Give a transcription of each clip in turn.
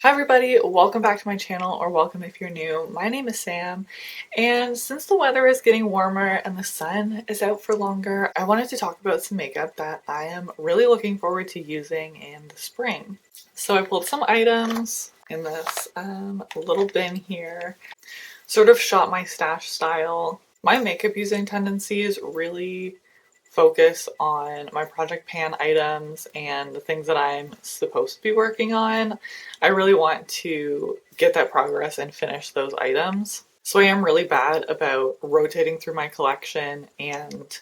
Hi everybody, welcome back to my channel, or welcome if you're new. My name is Sam, and since the weather is getting warmer and the sun is out for longer, I wanted to talk about some makeup that I am really looking forward to using in the spring. So I pulled some items in this little bin here, sort of shop my stash style. My makeup using tendencies really focus on my project pan items and the things that I'm supposed to be working on. I really want to get that progress and finish those items. So I am really bad about rotating through my collection, and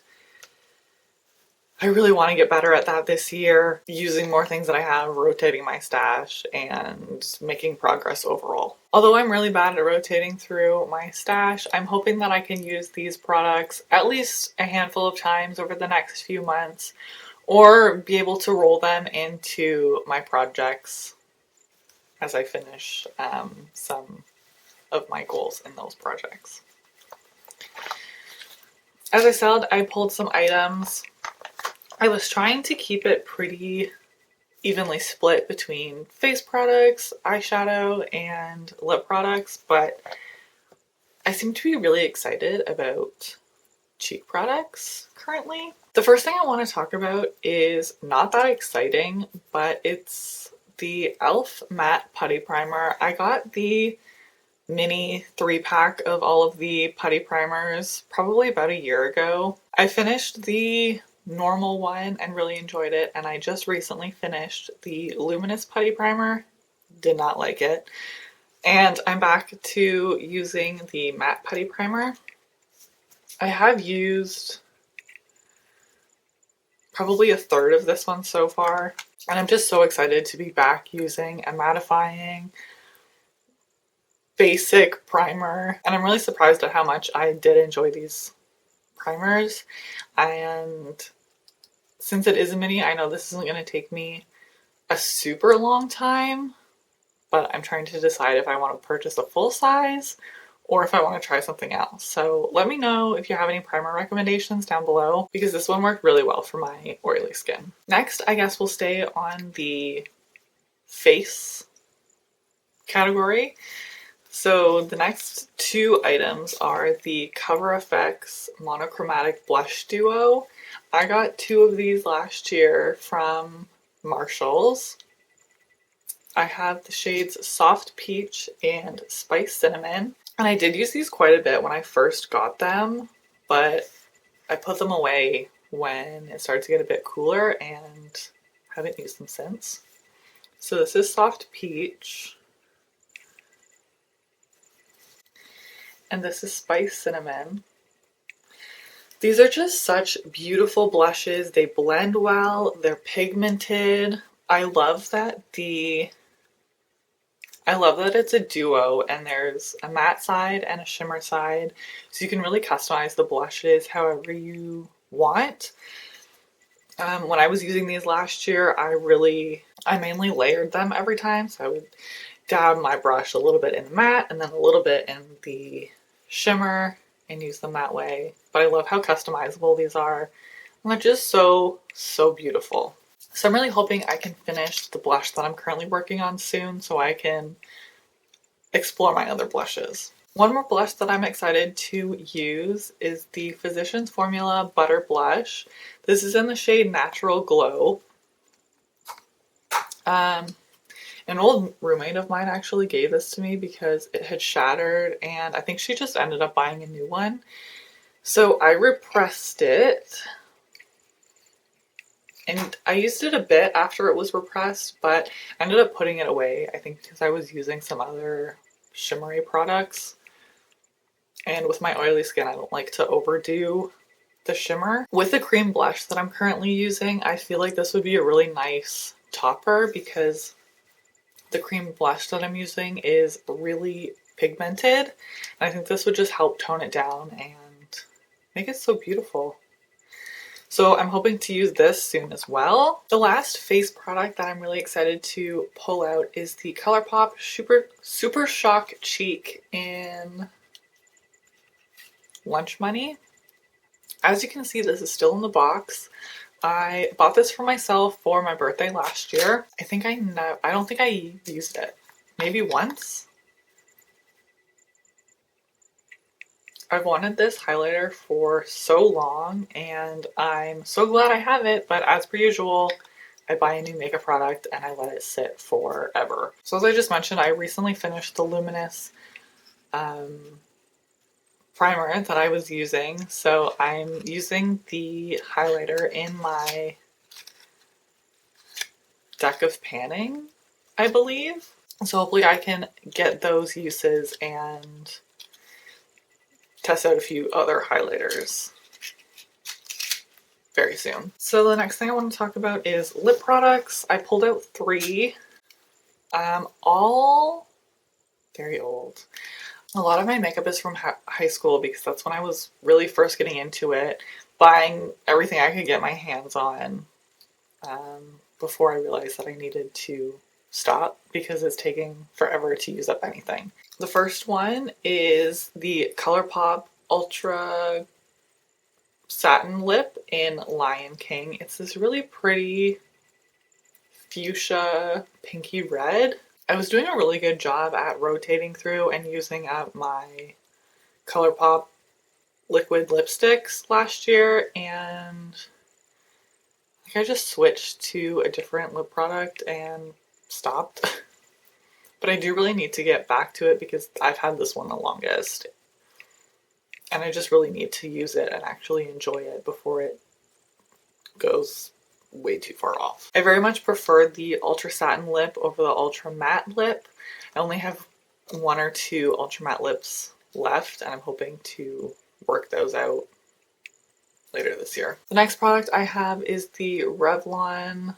I really want to get better at that this year, using more things that I have, rotating my stash, and making progress overall. Although I'm really bad at rotating through my stash, I'm hoping that I can use these products at least a handful of times over the next few months, or be able to roll them into my projects as I finish some of my goals in those projects. As I said, I pulled some items. I was trying to keep it pretty evenly split between face products, eyeshadow, and lip products, but I seem to be really excited about cheek products currently. The first thing I want to talk about is not that exciting, but it's the e.l.f. Matte Putty Primer. I got the mini 3-pack of all of the putty primers probably about a year ago. I finished the normal one and really enjoyed it, and I just recently finished the luminous putty primer. Did not like it. And I'm back to using the matte putty primer. I have used probably a third of this one so far, and I'm just so excited to be back using a mattifying basic primer, and I'm really surprised at how much I did enjoy these primers. And since it is a mini, I know this isn't going to take me a super long time, but I'm trying to decide if I want to purchase a full size or if I want to try something else. So let me know if you have any primer recommendations down below, because this one worked really well for my oily skin. Next, I guess we'll stay on the face category. So the next two items are the Cover FX Monochromatic Blush Duo. I got two of these last year from Marshalls. I have the shades Soft Peach and Spice Cinnamon. And I did use these quite a bit when I first got them, but I put them away when it started to get a bit cooler and haven't used them since. So this is Soft Peach. And this is Spice Cinnamon. These are just such beautiful blushes. They blend well, they're pigmented. I love that it's a duo and there's a matte side and a shimmer side, so you can really customize the blushes however you want. When I was using these last year, I mainly layered them every time, so I would dab my brush a little bit in the matte and then a little bit in the shimmer and use them that way. But I love how customizable these are, and they're just so beautiful. So I'm really hoping I can finish the blush that I'm currently working on soon so I can explore my other blushes. One more blush that I'm excited to use is the Physicians Formula Butter Blush. This is in the shade Natural Glow. An old roommate of mine actually gave this to me because it had shattered, and I think she just ended up buying a new one. So I repressed it, and I used it a bit after it was repressed, but I ended up putting it away, I think because I was using some other shimmery products. And with my oily skin, I don't like to overdo the shimmer. With the cream blush that I'm currently using, I feel like this would be a really nice topper because the cream blush that I'm using is really pigmented. And I think this would just help tone it down and make it so beautiful. So I'm hoping to use this soon as well. The last face product that I'm really excited to pull out is the ColourPop Super Shock Cheek in Lunch Money. As you can see, this is still in the box. I bought this for myself for my birthday last year. I don't think I used it. maybe once. I've wanted this highlighter for so long and I'm so glad I have it, but as per usual, I buy a new makeup product and I let it sit forever. So as I just mentioned, I recently finished the Luminous primer that I was using. So I'm using the highlighter in my deck of panning, I believe. So hopefully I can get those uses and test out a few other highlighters very soon. So the next thing I want to talk about is lip products. I pulled out 3, all very old. A lot of my makeup is from high school because that's when I was really first getting into it, buying everything I could get my hands on before I realized that I needed to stop because it's taking forever to use up anything. The first one is the ColourPop Ultra Satin Lip in Lion King. It's this really pretty fuchsia pinky red. I was doing a really good job at rotating through and using up my ColourPop liquid lipsticks last year, and I just switched to a different lip product and stopped. But I do really need to get back to it because I've had this one the longest. And I just really need to use it and actually enjoy it before it goes way too far off. I very much prefer the Ultra Satin Lip over the Ultra Matte Lip. I only have 1 or 2 Ultra Matte lips left and I'm hoping to work those out later this year. The next product I have is the Revlon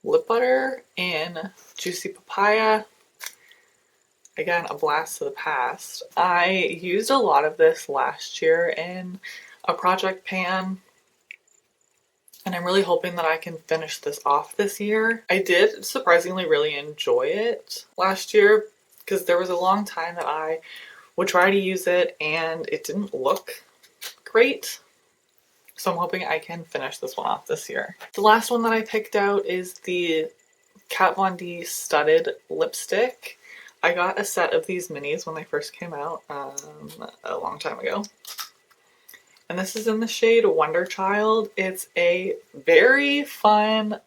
lip butter in Juicy Papaya. Again, a blast to the past. I used a lot of this last year in a project pan, and I'm really hoping that I can finish this off this year. I did surprisingly really enjoy it last year because there was a long time that I would try to use it and it didn't look great. So I'm hoping I can finish this one off this year. The last one that I picked out is the Kat Von D Studded Lipstick. I got a set of these minis when they first came out a long time ago. And this is in the shade Wonder Child. It's a very fun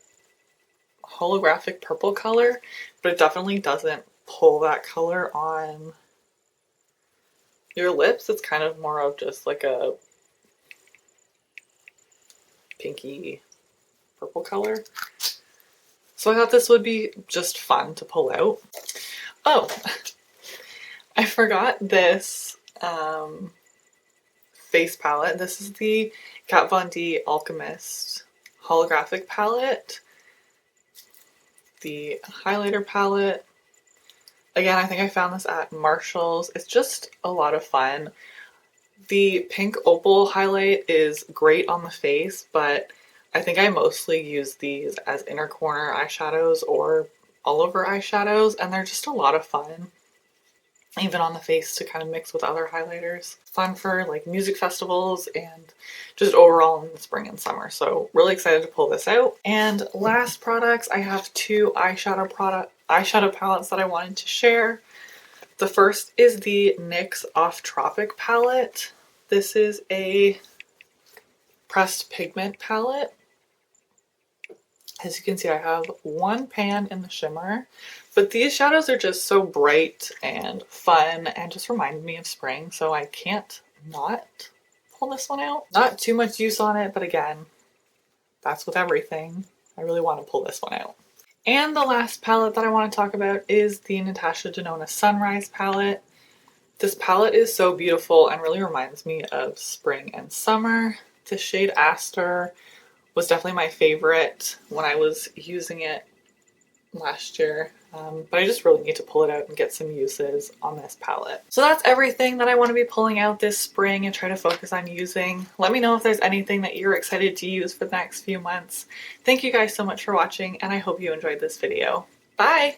holographic purple color, but it definitely doesn't pull that color on your lips. It's kind of more of just like a pinky purple color. So I thought this would be just fun to pull out. Oh, I forgot this face palette. This is the Kat Von D Alchemist holographic palette. The highlighter palette. Again, I think I found this at Marshall's. It's just a lot of fun. The pink opal highlight is great on the face, but I think I mostly use these as inner corner eyeshadows or all over eyeshadows, and they're just a lot of fun, even on the face, to kind of mix with other highlighters. Fun for like music festivals and just overall in the spring and summer. So really excited to pull this out. And last products, I have 2 eyeshadow palettes that I wanted to share. The first is the NYX Off Tropic palette. This is a pressed pigment palette. As you can see, I have 1 pan in the shimmer, but these shadows are just so bright and fun and just remind me of spring, so I can't not pull this one out. Not too much use on it, but again, that's with everything. I really want to pull this one out. And the last palette that I want to talk about is the Natasha Denona Sunrise palette. This palette is so beautiful and really reminds me of spring and summer. The shade Aster was definitely my favorite when I was using it last year, but I just really need to pull it out and get some uses on this palette. So that's everything that I want to be pulling out this spring and try to focus on using. Let me know if there's anything that you're excited to use for the next few months. Thank you guys so much for watching, and I hope you enjoyed this video. Bye!